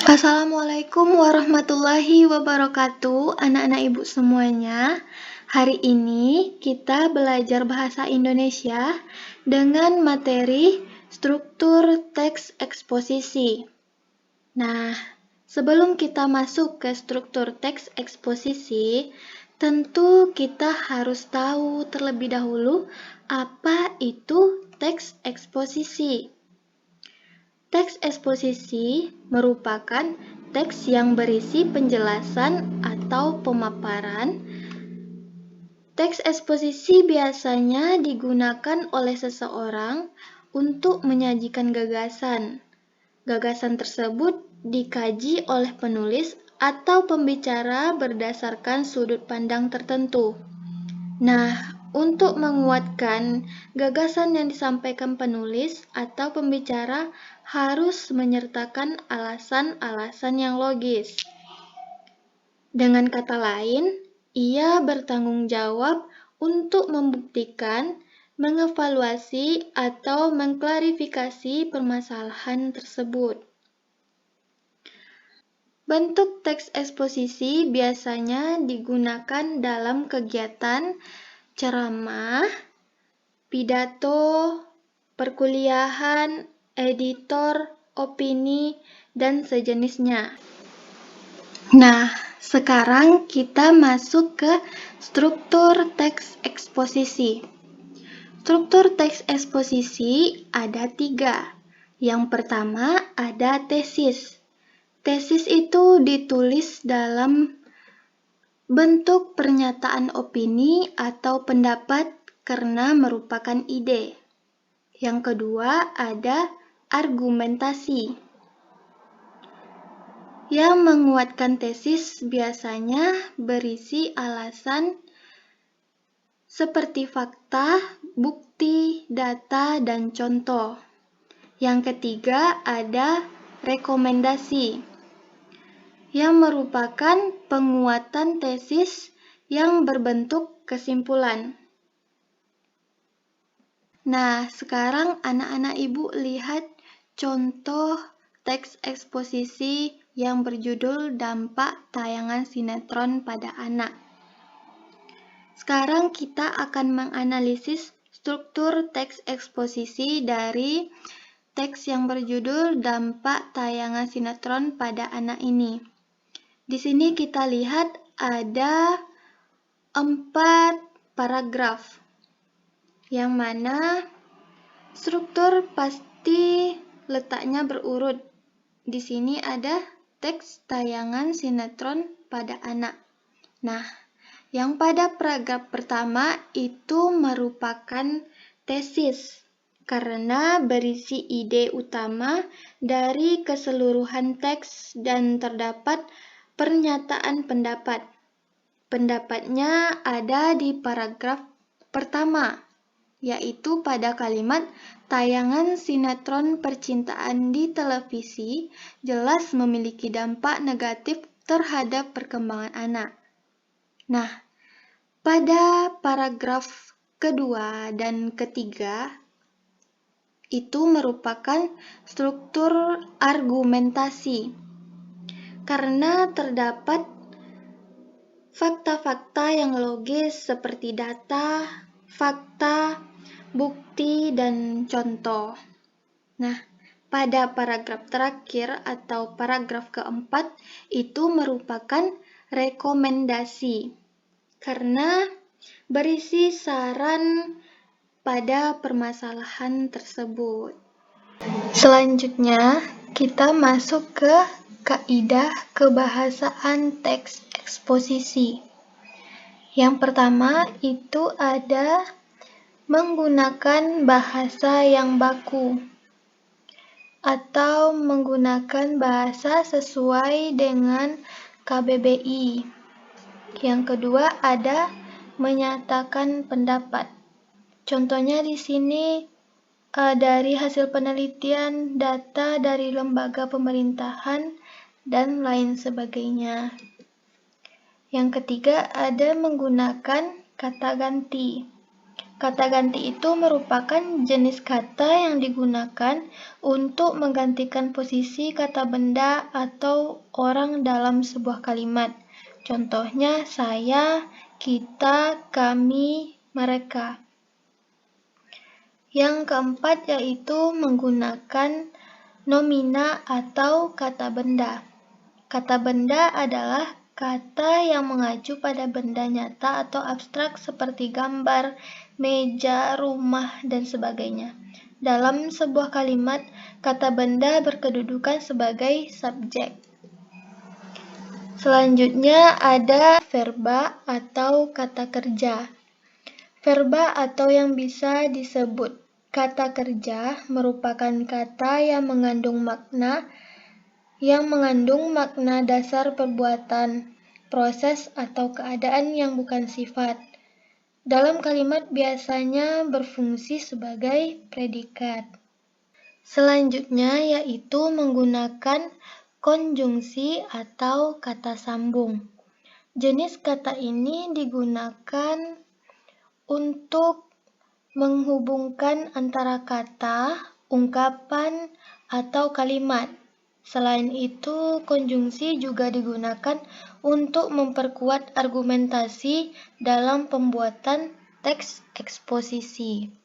Assalamualaikum warahmatullahi wabarakatuh, anak-anak ibu semuanya. Hari ini kita belajar bahasa Indonesia dengan materi struktur teks eksposisi. Nah, sebelum kita masuk ke struktur teks eksposisi, tentu kita harus tahu terlebih dahulu apa itu teks eksposisi. Teks eksposisi merupakan teks yang berisi penjelasan atau pemaparan. Teks eksposisi biasanya digunakan oleh seseorang untuk menyajikan gagasan. Gagasan tersebut dikaji oleh penulis atau pembicara berdasarkan sudut pandang tertentu. Nah, untuk menguatkan gagasan yang disampaikan penulis atau pembicara harus menyertakan alasan-alasan yang logis. Dengan kata lain, ia bertanggung jawab untuk membuktikan, mengevaluasi, atau mengklarifikasi permasalahan tersebut. Bentuk teks eksposisi biasanya digunakan dalam kegiatan ceramah, pidato, perkuliahan, editor, opini, dan sejenisnya. Nah, sekarang kita masuk ke struktur teks eksposisi. Struktur teks eksposisi ada 3. Yang pertama ada tesis. Tesis itu ditulis dalam bentuk pernyataan opini atau pendapat karena merupakan ide. Yang kedua ada argumentasi. Yang menguatkan tesis biasanya berisi alasan seperti fakta, bukti, data, dan contoh. Yang ketiga ada rekomendasi, yang merupakan penguatan tesis yang berbentuk kesimpulan. Nah, sekarang anak-anak ibu lihat contoh teks eksposisi yang berjudul Dampak Tayangan Sinetron pada Anak. Sekarang kita akan menganalisis struktur teks eksposisi dari teks yang berjudul Dampak Tayangan Sinetron pada Anak ini. Di sini kita lihat ada 4 paragraf, yang mana struktur pasti letaknya berurut. Di sini ada teks tayangan sinetron pada anak. Nah, yang pada paragraf pertama itu merupakan tesis karena berisi ide utama dari keseluruhan teks dan terdapat pernyataan pendapat. Pendapatnya ada di paragraf pertama, yaitu pada kalimat tayangan sinetron percintaan di televisi jelas memiliki dampak negatif terhadap perkembangan anak. Nah, pada paragraf kedua dan ketiga itu merupakan struktur argumentasi karena terdapat fakta-fakta yang logis seperti data, fakta, bukti, dan contoh. Nah, pada paragraf terakhir atau paragraf keempat itu merupakan rekomendasi karena berisi saran pada permasalahan tersebut. Selanjutnya, kita masuk ke kaidah kebahasaan teks eksposisi. Yang pertama itu ada menggunakan bahasa yang baku atau menggunakan bahasa sesuai dengan KBBI. Yang kedua ada menyatakan pendapat. Contohnya di sini dari hasil penelitian, data dari lembaga pemerintahan, dan lain sebagainya. Yang ketiga ada menggunakan kata ganti. Kata ganti itu merupakan jenis kata yang digunakan untuk menggantikan posisi kata benda atau orang dalam sebuah kalimat. Contohnya saya, kita, kami, mereka. Yang keempat yaitu menggunakan nomina atau kata benda. Kata benda adalah kata yang mengacu pada benda nyata atau abstrak seperti gambar, meja, rumah, dan sebagainya. Dalam sebuah kalimat, kata benda berkedudukan sebagai subjek. Selanjutnya ada verba atau kata kerja. Verba atau yang bisa disebut kata kerja merupakan kata yang mengandung makna dasar perbuatan, proses, atau keadaan yang bukan sifat. Dalam kalimat biasanya berfungsi sebagai predikat. Selanjutnya yaitu menggunakan konjungsi atau kata sambung. Jenis kata ini digunakan untuk menghubungkan antara kata, ungkapan, atau kalimat. Selain itu, konjungsi juga digunakan untuk memperkuat argumentasi dalam pembuatan teks eksposisi.